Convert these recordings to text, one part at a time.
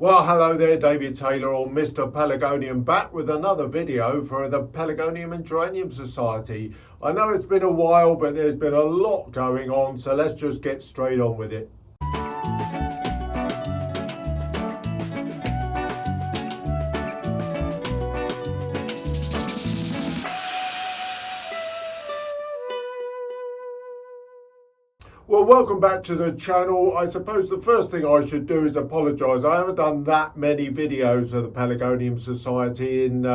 Well, hello there, David Taylor or Mr Pelargonium back with another video for the Pelargonium and Geranium Society. I know it's been a while, but there's been a lot going on, so let's just get straight on with it. Well, welcome back to the channel. I suppose the first thing I should do is apologise. I haven't done that many videos of the Pelargonium Society in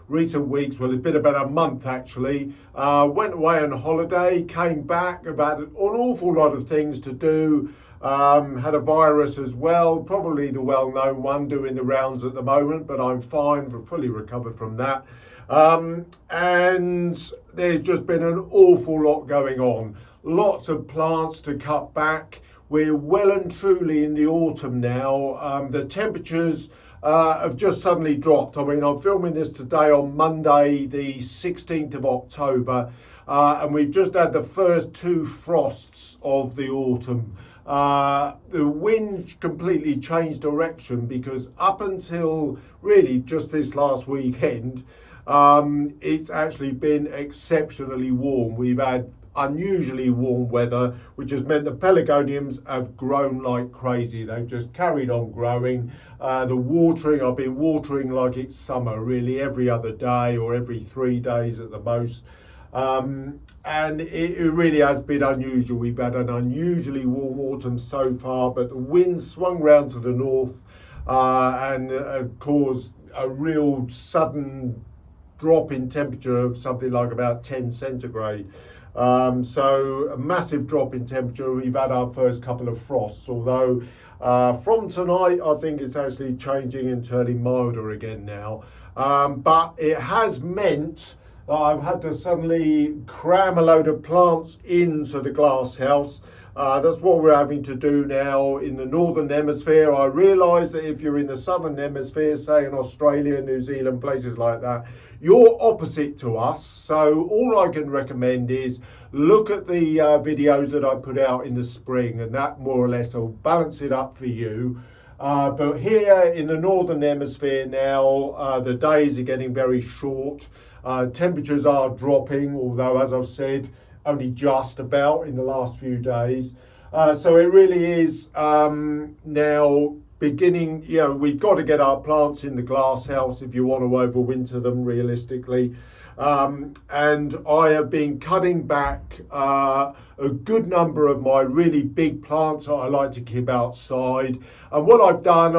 recent weeks. Well, it's been about a month actually. Went away on holiday, came back, about an awful lot of things to do. Had a virus as well, probably the well-known one doing the rounds at the moment, but I'm fine, fully recovered from that. And there's just been an awful lot going on. Lots of plants to cut back. We're well and truly in the autumn now. The temperatures have just suddenly dropped. I mean, I'm filming this today on Monday, the 16th of October, and we've just had the first two frosts of the autumn. The wind completely changed direction because up until really just this last weekend, it's actually been exceptionally warm. We've had unusually warm weather, which has meant the pelargoniums have grown like crazy. They've just carried on growing. The watering, I've been watering like it's summer, really every other day or every 3 days at the most. And it really has been unusual. We've had an unusually warm autumn so far, but the wind swung round to the north and caused a real sudden drop in temperature of something like about 10 centigrade. So a massive drop in temperature. We've had our first couple of frosts, although from tonight I think it's actually changing and turning milder again now. But it has meant that I've had to suddenly cram a load of plants into the glass house. That's what we're having to do now in the northern hemisphere. I realise that if you're in the southern hemisphere, say in Australia, New Zealand, places like that, you're opposite to us. So all I can recommend is look at the videos that I put out in the spring, and that more or less will balance it up for you. But here in the northern hemisphere now, the days are getting very short. Temperatures are dropping, although as I've said, only just about in the last few days. So it really is now beginning, we've got to get our plants in the glass house if you want to overwinter them realistically. And I have been cutting back a good number of my really big plants that I like to keep outside. And what I've done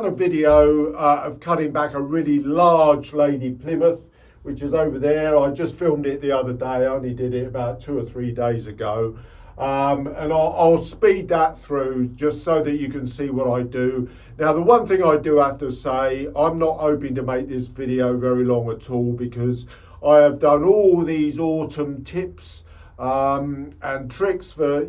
a video of cutting back a really large Lady Plymouth, which is over there. I just filmed it the other day. I only did it about 2 or 3 days ago. And I'll speed that through just so that you can see what I do. Now, the one thing I do have to say, I'm not hoping to make this video very long at all because I have done all these autumn tips and tricks for,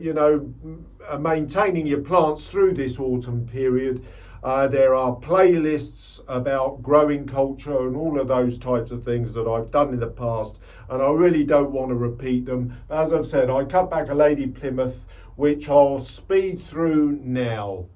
maintaining your plants through this autumn period. There are playlists about growing culture and all of those types of things that I've done in the past, and I really don't want to repeat them. As I've said, I cut back a Lady Plymouth, which I'll speed through now.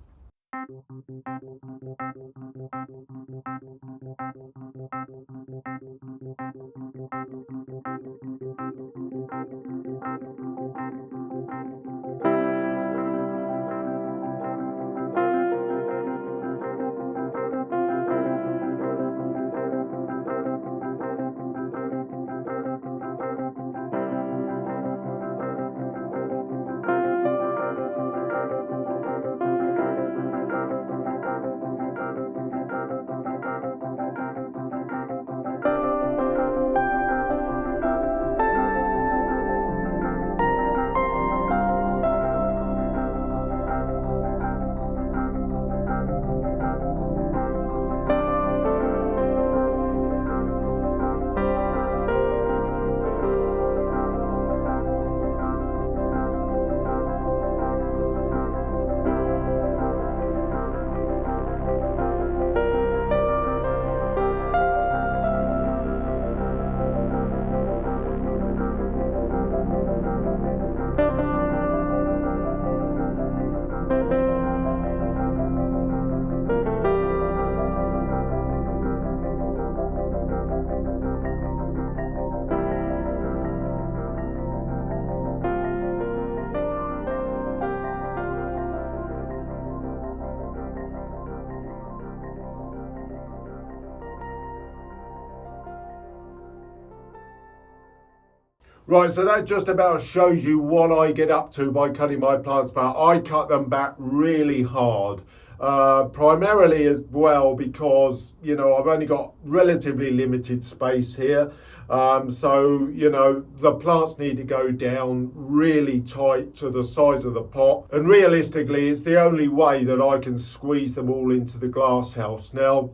Right, so that just about shows you what I get up to by cutting my plants back. I cut them back really hard, primarily as well because, you know, I've only got relatively limited space here. So, you know, the plants need to go down really tight to the size of the pot. And realistically, it's the only way that I can squeeze them all into the glass house. Now,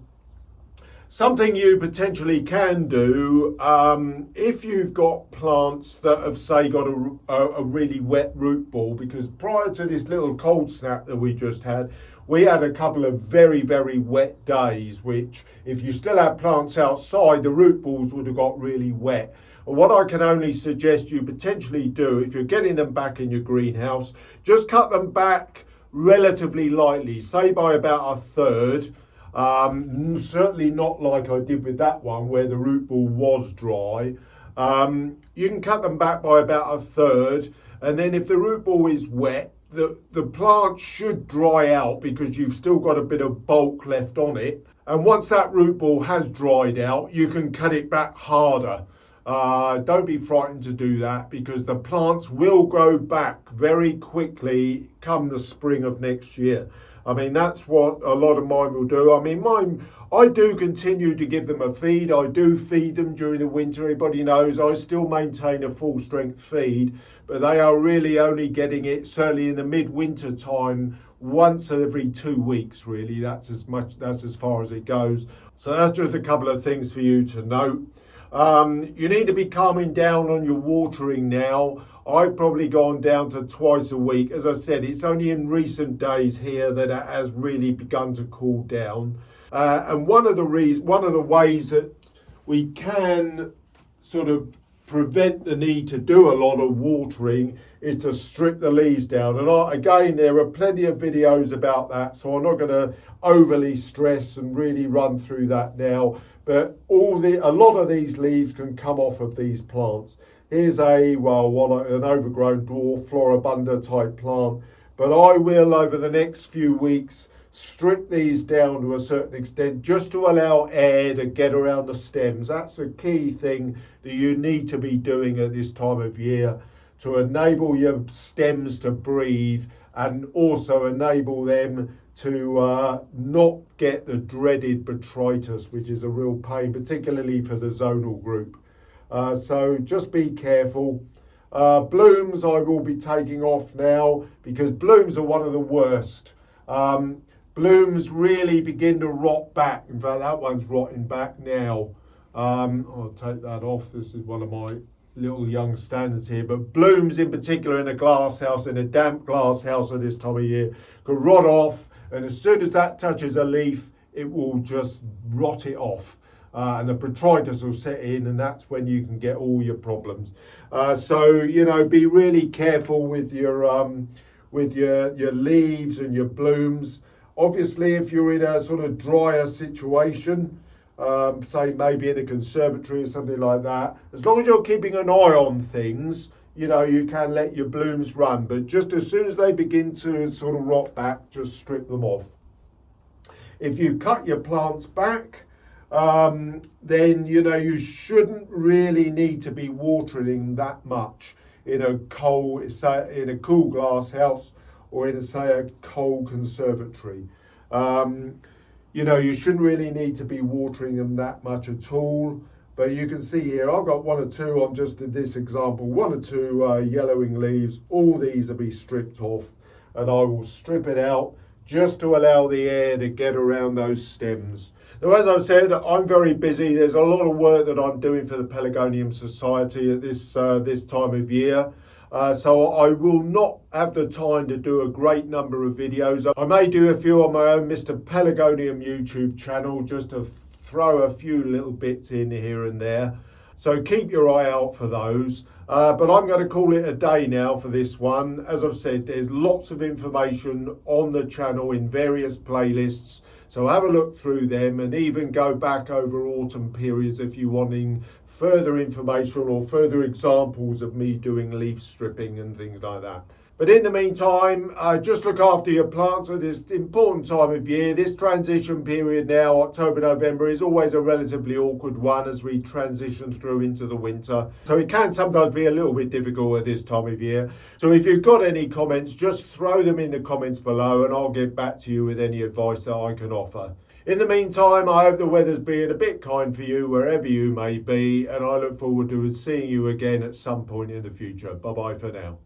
something you potentially can do, if you've got plants that have, say, got a really wet root ball, because prior to this little cold snap that we just had, we had a couple of very, very wet days, which if you still had plants outside, the root balls would have got really wet. And what I can only suggest you potentially do, if you're getting them back in your greenhouse, just cut them back relatively lightly, say by about a third. Certainly not like I did with that one where the root ball was dry. You can cut them back by about a third, and then if the root ball is wet, the plant should dry out because you've still got a bit of bulk left on it. And once that root ball has dried out, you can cut it back harder. Don't be frightened to do that because the plants will grow back very quickly come the spring of next year. I mean, that's what a lot of mine will do. I mean, mine, I do continue to give them a feed. I do feed them during the winter. Everybody knows I still maintain a full strength feed, but they are really only getting it, certainly in the midwinter time, once every 2 weeks, really. That's as far as it goes. So that's just a couple of things for you to note. You need to be calming down on your watering now. I've probably gone down to twice a week. As I said, it's only in recent days here that it has really begun to cool down. And one of the ways that we can sort of prevent the need to do a lot of watering is to strip the leaves down. And again, there are plenty of videos about that, so I'm not going to overly stress and really run through that now. But a lot of these leaves can come off of these plants. Here's an overgrown dwarf floribunda type plant. But I will, over the next few weeks, strip these down to a certain extent just to allow air to get around the stems. That's a key thing that you need to be doing at this time of year to enable your stems to breathe and also enable them to not get the dreaded botrytis, which is a real pain, particularly for the zonal group. So just be careful. Blooms I will be taking off now because blooms are one of the worst. Blooms really begin to rot back. In fact, that one's rotting back now. I'll take that off. This is one of my little young standards here. But blooms in particular in a glass house, in a damp glass house at this time of year, can rot off. And as soon as that touches a leaf, it will just rot it off. And the botrytis will set in, and that's when you can get all your problems. So, you know, be really careful with your leaves and your blooms. Obviously, if you're in a sort of drier situation, say maybe in a conservatory or something like that, as long as you're keeping an eye on things, you know, you can let your blooms run. But just as soon as they begin to sort of rot back, just strip them off. If you cut your plants back, then, you know, you shouldn't really need to be watering that much in a cool glass house or in a cold conservatory. You know, you shouldn't really need to be watering them that much at all. But you can see here, I've got one or two on just in this example, one or two yellowing leaves. All these will be stripped off, and I will strip it out just to allow the air to get around those stems. Now, as I've said, I'm very busy. There's a lot of work that I'm doing for the Pelargonium Society at this time of year. So I will not have the time to do a great number of videos. I may do a few on my own Mr Pelargonium YouTube channel just to throw a few little bits in here and there. So keep your eye out for those. But I'm going to call it a day now for this one. As I've said, there's lots of information on the channel in various playlists. So have a look through them and even go back over autumn periods if you're wanting further information or further examples of me doing leaf stripping and things like that. But in the meantime, just look after your plants at this important time of year. This transition period now, October, November, is always a relatively awkward one as we transition through into the winter. So it can sometimes be a little bit difficult at this time of year. So if you've got any comments, just throw them in the comments below and I'll get back to you with any advice that I can offer. In the meantime, I hope the weather's being a bit kind for you wherever you may be, and I look forward to seeing you again at some point in the future. Bye-bye for now.